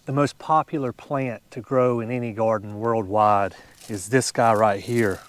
The most popular plant to grow in any garden worldwide is this guy right here,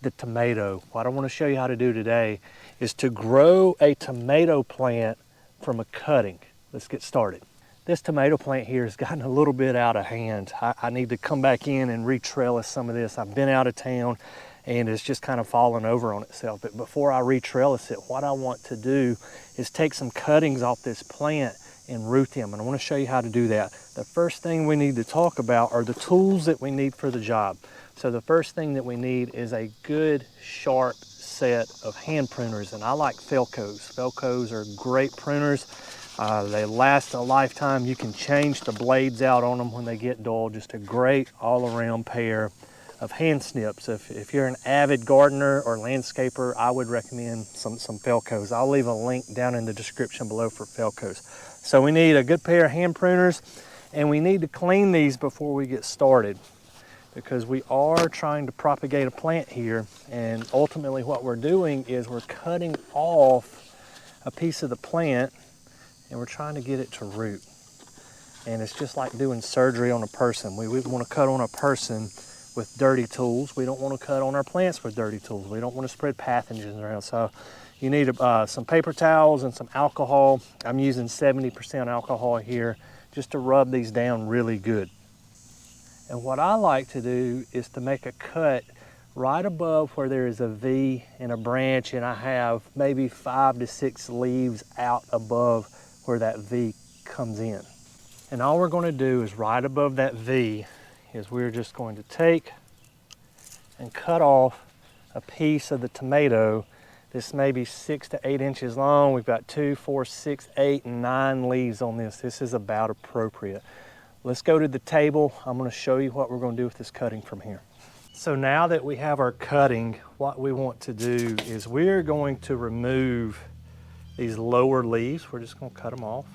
the tomato. What I want to show you how to do today is to grow a tomato plant from a cutting. Let's get started. This tomato plant here has gotten a little bit out of hand. I need to come back in and re-trellis some of this. I've been out of town and it's just kind of fallen over on itself. But before I re-trellis it, what I want to do is take some cuttings off this plant and root them. And I want to show you how to do that. The first thing we need to talk about are the tools that we need for the job. So the first thing that we need is a good sharp set of hand pruners, and I like Felcos. Felcos are great pruners. They last a lifetime. You can change the blades out on them when they get dull. Just a great all-around pair of hand snips. If you're an avid gardener or landscaper, I would recommend some Felcos. I'll leave a link down in the description below for Felcos. So we need a good pair of hand pruners, and we need to clean these before we get started, because we are trying to propagate a plant here, and ultimately what we're doing is we're cutting off a piece of the plant and we're trying to get it to root. And it's just like doing surgery on a person. We want to cut on a person with dirty tools. We don't want to cut on our plants with dirty tools. We don't want to spread pathogens around. So you need some paper towels and some alcohol. I'm using 70% alcohol here just to rub these down really good. And what I like to do is to make a cut right above where there is a V in a branch, and I have maybe 5 to 6 leaves out above where that V comes in. And all we're going to do is right above that V is we're just going to take and cut off a piece of the tomato. This may be 6 to 8 inches long. We've got 2, 4, 6, 8, and 9 leaves on this. This is about appropriate. Let's go to the table. I'm going to show you what we're going to do with this cutting from here. So now that we have our cutting, what we want to do is we're going to remove these lower leaves. We're just going to cut them off.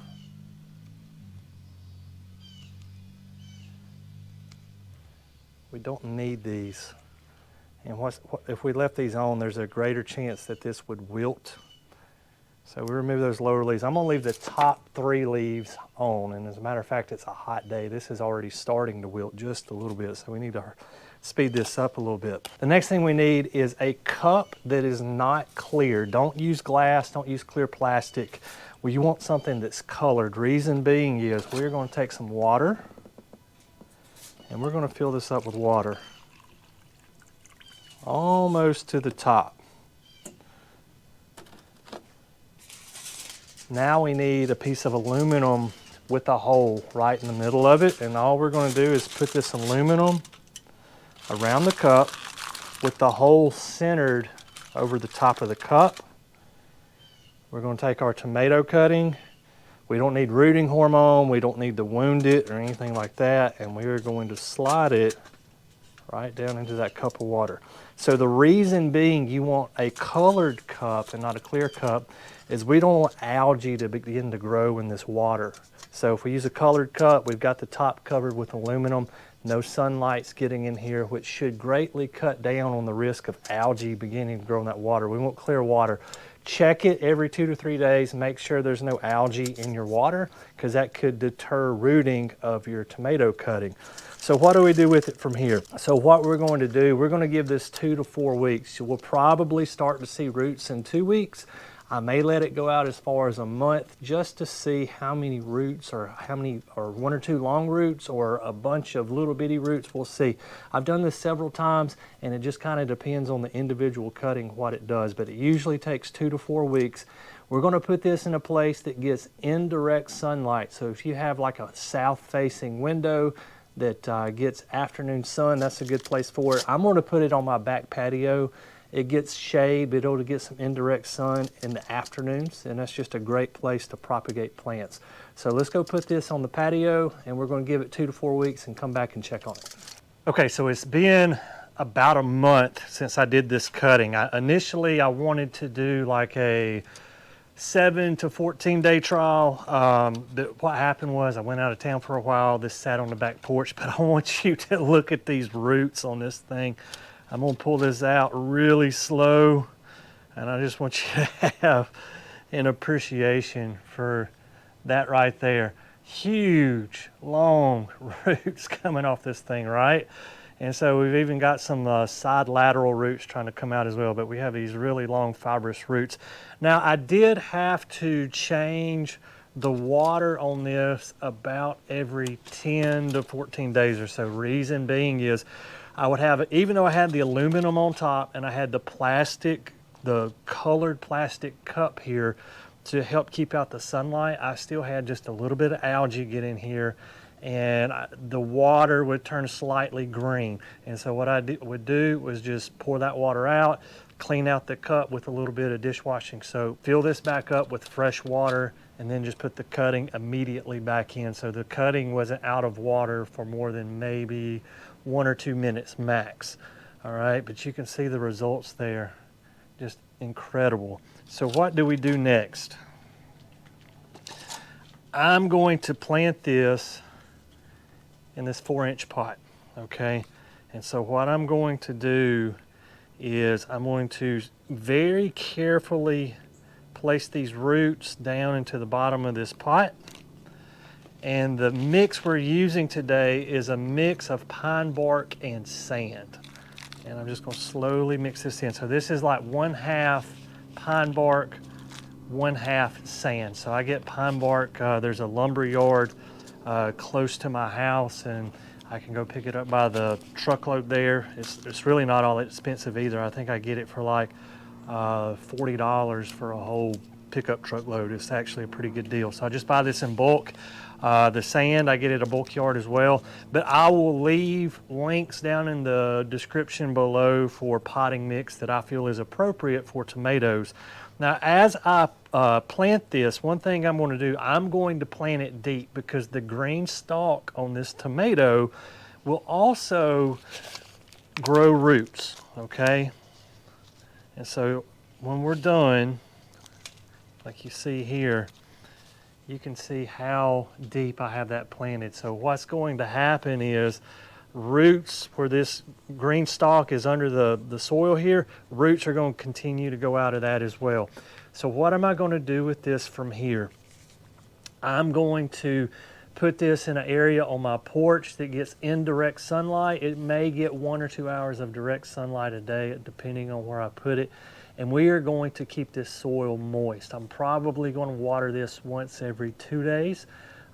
We don't need these. And if we left these on, there's a greater chance that this would wilt. So we remove those lower leaves. I'm going to leave the top 3 leaves on, and as a matter of fact, it's a hot day. This is already starting to wilt just a little bit, so we need to speed this up a little bit. The next thing we need is a cup that is not clear. Don't use glass, don't use clear plastic. Well, you want something that's colored. Reason being is we're going to take some water, and we're going to fill this up with water almost to the top. Now we need a piece of aluminum with a hole right in the middle of it, and all we're going to do is put this aluminum around the cup with the hole centered over the top of the cup. We're going to take our tomato cutting. We don't need rooting hormone, we don't need to wound it or anything like that, and we are going to slide it right down into that cup of water. So the reason being you want a colored cup and not a clear cup is we don't want algae to begin to grow in this water. So if we use a colored cup, we've got the top covered with aluminum, no sunlight's getting in here, which should greatly cut down on the risk of algae beginning to grow in that water. We want clear water. Check it every 2 to 3 days, make sure there's no algae in your water, because that could deter rooting of your tomato cutting. So what do we do with it from here? So what we're going to do, we're going to give this 2 to 4 weeks. We'll probably start to see roots in 2 weeks. I may let it go out as far as a month just to see how many roots, or 1 or 2 long roots or a bunch of little bitty roots. We'll see. I've done this several times, and it just kind of depends on the individual cutting what it does, but it usually takes 2 to 4 weeks. We're going to put this in a place that gets indirect sunlight. So if you have like a south-facing window that gets afternoon sun, that's a good place for it. I'm going to put it on my back patio. It gets shade, but it'll get some indirect sun in the afternoons, and that's just a great place to propagate plants. So let's go put this on the patio, and we're going to give it 2 to 4 weeks and come back and check on it. Okay, so it's been about a month since I did this cutting. Initially, I wanted to do like a 7 to 14 day trial. What happened was I went out of town for a while. This sat on the back porch, but I want you to look at these roots on this thing. I'm going to pull this out really slow, and I just want you to have an appreciation for that right there. huge, long roots coming off this thing, right? And so we've even got some side lateral roots trying to come out as well, but we have these really long fibrous roots. Now I did have to change the water on this about every 10 to 14 days or so. Reason being is I would have, even though I had the aluminum on top and I had the colored plastic cup here to help keep out the sunlight, I still had just a little bit of algae get in here, and the water would turn slightly green. And so what I would do was just pour that water out, clean out the cup with a little bit of dishwashing soap, fill this back up with fresh water, and then just put the cutting immediately back in. So the cutting wasn't out of water for more than maybe 1 or 2 minutes max. All right, but you can see the results there. Just incredible. So what do we do next? I'm going to plant this in this 4-inch pot, okay? And so what I'm going to do is I'm going to very carefully place these roots down into the bottom of this pot. And the mix we're using today is a mix of pine bark and sand. And I'm just going to slowly mix this in. So this is like 1/2 pine bark, 1/2 sand. So I get pine bark, there's a lumber yard close to my house, and I can go pick it up by the truckload there. It's really not all expensive either. I think I get it for like $40 for a whole pickup truckload. It's actually a pretty good deal. So I just buy this in bulk. The sand, I get at a bulk yard as well. But I will leave links down in the description below for potting mix that I feel is appropriate for tomatoes. Now, as I plant this, one thing I'm going to do, I'm going to plant it deep because the green stalk on this tomato will also grow roots, okay? And so when we're done, like you see here, you can see how deep I have that planted. So what's going to happen is roots, where this green stalk is under the soil here, roots are going to continue to go out of that as well. So what am I going to do with this from here? I'm going to put this in an area on my porch that gets indirect sunlight. It may get 1 or 2 hours of direct sunlight a day, depending on where I put it. And we are going to keep this soil moist. I'm probably going to water this once every 2 days.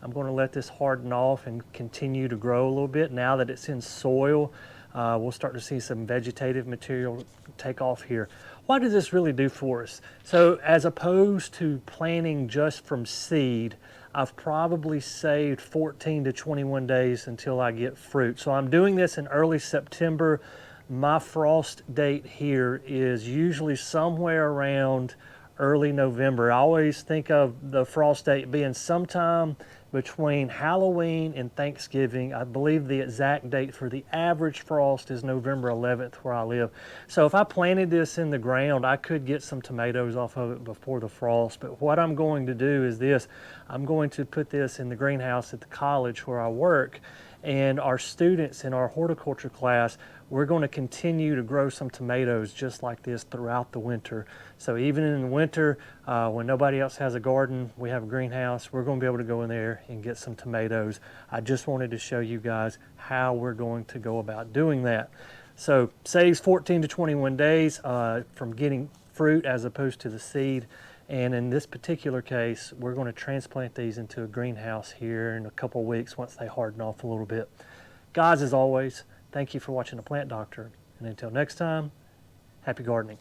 I'm going to let this harden off and continue to grow a little bit. Now that it's in soil, we'll start to see some vegetative material take off here. What does this really do for us? So as opposed to planting just from seed, I've probably saved 14 to 21 days until I get fruit. So I'm doing this in early September. My frost date here is usually somewhere around early November. I always think of the frost date being sometime between Halloween and Thanksgiving. I believe the exact date for the average frost is November 11th where I live. So if I planted this in the ground, I could get some tomatoes off of it before the frost. But what I'm going to do is this. I'm going to put this in the greenhouse at the college where I work, and our students in our horticulture class, we're going to continue to grow some tomatoes just like this throughout the winter. So even in the winter, when nobody else has a garden, we have a greenhouse, we're going to be able to go in there and get some tomatoes. I just wanted to show you guys how we're going to go about doing that. So saves 14 to 21 days from getting fruit as opposed to the seed. And in this particular case, we're going to transplant these into a greenhouse here in a couple weeks once they harden off a little bit. Guys, as always, thank you for watching The Plant Doctor. And until next time, happy gardening.